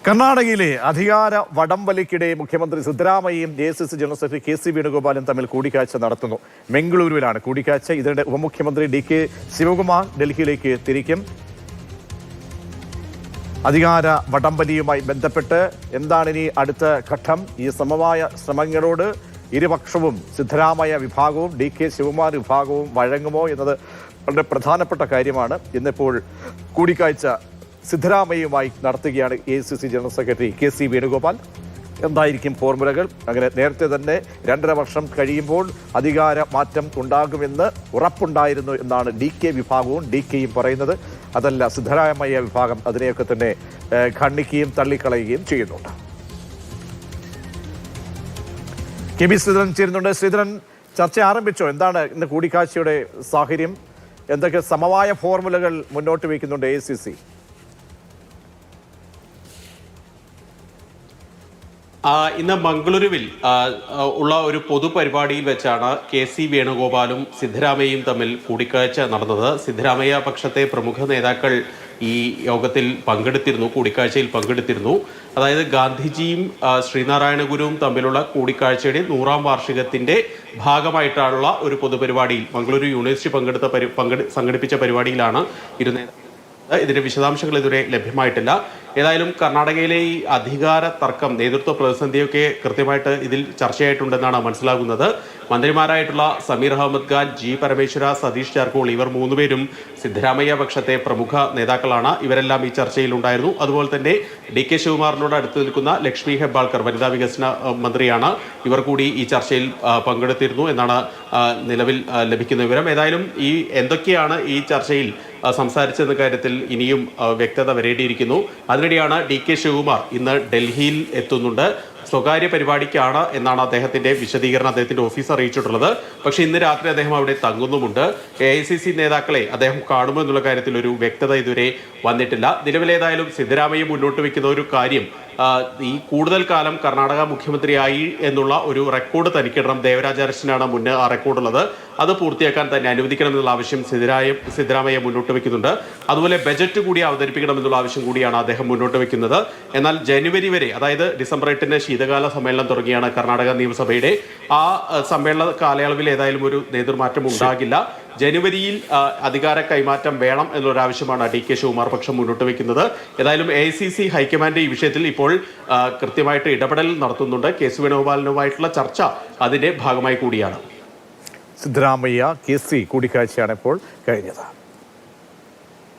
കർണാടകയിലെ അധികാര വടംവലിക്കിടെ മുഖ്യമന്ത്രി സിദ്ധരാമയ്യയും ACC ജനറൽ സെക്രട്ടറി KC വേണുഗോപാലും തമ്മിൽ കൂടിക്കാഴ്ച നടത്തുന്നു. മംഗളൂരുവിലാണ് കൂടിക്കാഴ്ച. ഇതിനിടെ ഉപമുഖ്യമന്ത്രി DK ശിവകുമാർ ഡൽഹിയിലേക്ക് തിരിക്കും. അധികാര വടംവലിയുമായി ബന്ധപ്പെട്ട് എന്താണ് ഇനി അടുത്ത ഘട്ടം? ഈ സമവായ ശ്രമങ്ങളോട് ഇരുപക്ഷവും സിദ്ധരാമയ്യ വിഭാഗവും DK ശിവകുമാർ വിഭാഗവും വഴങ്ങുമോ എന്നത് വളരെ പ്രധാനപ്പെട്ട കാര്യമാണ്. ഇന്നിപ്പോൾ കൂടിക്കാഴ്ച സിദ്ധരാമയ്യയുമായി നടത്തുകയാണ് ACC general secretary KC Venugopal. എന്തായിരിക്കും ഫോർമുലകൾ? അങ്ങനെ നേരത്തെ തന്നെ 2.5 വർഷം കഴിയുമ്പോൾ അധികാര മാറ്റം ഉണ്ടാകുമെന്ന് ഉറപ്പുണ്ടായിരുന്നു എന്നാണ് DK വിഭാഗവും DKയും പറയുന്നത്. അതല്ല, സിദ്ധരാമയ്യ വിഭാഗം അതിനെയൊക്കെ തന്നെ ഖണ്ഡിക്കുകയും തള്ളിക്കളയുകയും ചെയ്യുന്നുണ്ട്. KB ശ്രീധരൻ ചേരുന്നുണ്ട്. ശ്രീധരൻ, ചർച്ച ആരംഭിച്ചോ? എന്താണ് ഇന്ന് കൂടിക്കാഴ്ചയുടെ സാഹചര്യം? എന്തൊക്കെ സമവായ ഫോർമുലകൾ മുന്നോട്ട് വയ്ക്കുന്നുണ്ട് ACC? ഇന്ന് മംഗളൂരുവിൽ ഉള്ള ഒരു പൊതുപരിപാടിയിൽ വെച്ചാണ് KC വേണുഗോപാലും സിദ്ധരാമയ്യയും തമ്മിൽ കൂടിക്കാഴ്ച നടന്നത്. സിദ്ധരാമയ്യ പക്ഷത്തെ പ്രമുഖ നേതാക്കൾ ഈ യോഗത്തിൽ പങ്കെടുത്തിരുന്നു, കൂടിക്കാഴ്ചയിൽ പങ്കെടുത്തിരുന്നു. അതായത് ഗാന്ധിജിയും ശ്രീനാരായണ ഗുരുവും തമ്മിലുള്ള കൂടിക്കാഴ്ചയുടെ 100ാം വാർഷികത്തിന്റെ ഭാഗമായിട്ടുള്ള ഒരു പൊതുപരിപാടിയിൽ മംഗളൂരു യൂണിവേഴ്സിറ്റി സംഘടിപ്പിച്ച പരിപാടിയിലാണ് ഇരുന്നത്. ഇതിന്റെ വിശദാംശങ്ങൾ ഇതുവരെ ലഭ്യമായിട്ടില്ല. ഏതായാലും കർണാടകയിലെ ഈ അധികാര തർക്കം, നേതൃത്വ പ്രതിസന്ധിയൊക്കെ കൃത്യമായിട്ട് ഇതിൽ ചർച്ചയായിട്ടുണ്ടെന്നാണ് മനസ്സിലാകുന്നത്. മന്ത്രിമാരായിട്ടുള്ള സമീർ അഹമ്മദ് ഖാൻ, G പരമേശ്വര, സതീഷ് ജാർക്കോൾ ഇവർ 3 പേരും സിദ്ധരാമയ്യ പക്ഷത്തെ പ്രമുഖ നേതാക്കളാണ്. ഇവരെല്ലാം ഈ ചർച്ചയിൽ ഉണ്ടായിരുന്നു. അതുപോലെ തന്നെ DK ശിവകുമാറിനോട് അടുത്ത് നിൽക്കുന്ന ലക്ഷ്മി ഹെബ്ബാൾക്കർ വനിതാ വികസന മന്ത്രിയാണ്. ഇവർ കൂടി ഈ ചർച്ചയിൽ പങ്കെടുത്തിരുന്നു എന്നാണ് നിലവിൽ ലഭിക്കുന്ന വിവരം. ഏതായാലും ഈ എന്തൊക്കെയാണ് ഈ ചർച്ചയിൽ സംസാരിച്ചെന്ന കാര്യത്തിൽ ഇനിയും വ്യക്തത വരേണ്ടിയിരിക്കുന്നു. അതിനിടെയാണ് DK ശിവകുമാർ ഇന്ന് ഡൽഹിയിൽ എത്തുന്നുണ്ട്. സ്വകാര്യ പരിപാടിക്കാണ് എന്നാണ് അദ്ദേഹത്തിന്റെ വിശദീകരണം അദ്ദേഹത്തിന്റെ ഓഫീസ് അറിയിച്ചിട്ടുള്ളത്. പക്ഷേ ഇന്ന് രാത്രി അദ്ദേഹം അവിടെ തങ്ങുന്നുമുണ്ട്. AICC നേതാക്കളെ അദ്ദേഹം കാണുമോ എന്നുള്ള കാര്യത്തിൽ ഒരു വ്യക്തത ഇതുവരെ വന്നിട്ടില്ല. നിലവിലേതായാലും സിദ്ധരാമയ്യ മുന്നോട്ട് വയ്ക്കുന്ന ഒരു കാര്യം, ഈ കൂടുതൽ കാലം കർണാടക മുഖ്യമന്ത്രിയായി എന്നുള്ള ഒരു റെക്കോർഡ് തനിക്കിടണം. ദേവരാജ അറസ്റ്റിനാണ് മുന്നേ ആ റെക്കോർഡുള്ളത്. അത് പൂർത്തിയാക്കാൻ തന്നെ അനുവദിക്കണം എന്നുള്ള ആവശ്യം സിദ്ധരാമയ്യ മുന്നോട്ട് വയ്ക്കുന്നുണ്ട്. അതുപോലെ ബജറ്റ് കൂടി അവതരിപ്പിക്കണം എന്നുള്ള ആവശ്യം കൂടിയാണ് അദ്ദേഹം മുന്നോട്ട് വയ്ക്കുന്നത്. എന്നാൽ ജനുവരി വരെ, അതായത് ഡിസംബർ 8 ശീതകാല സമ്മേളനം തുടങ്ങിയാണ് കർണാടക നിയമസഭയുടെ. ആ സമ്മേളന കാലയളവിൽ ഏതായാലും ഒരു നേതൃമാറ്റം ഉണ്ടാകില്ല. ജനുവരിയിൽ അധികാര കൈമാറ്റം വേണം എന്നുള്ളൊരാവശ്യമാണ് DK ശിവകുമാർ പക്ഷം മുന്നോട്ട് വയ്ക്കുന്നത്. ഏതായാലും AICC ഹൈക്കമാൻഡ് ഈ വിഷയത്തിൽ ഇപ്പോൾ കൃത്യമായിട്ട് ഇടപെടൽ നടത്തുന്നുണ്ട്. KC വേണുഗോപാലുമായിട്ടുള്ള ചർച്ച അതിന്റെ ഭാഗമായി കൂടിയാണ്. സിദ്ധരാമയ്യ KC കൂടിക്കാഴ്ചയാണ് ഇപ്പോൾ കഴിഞ്ഞത്.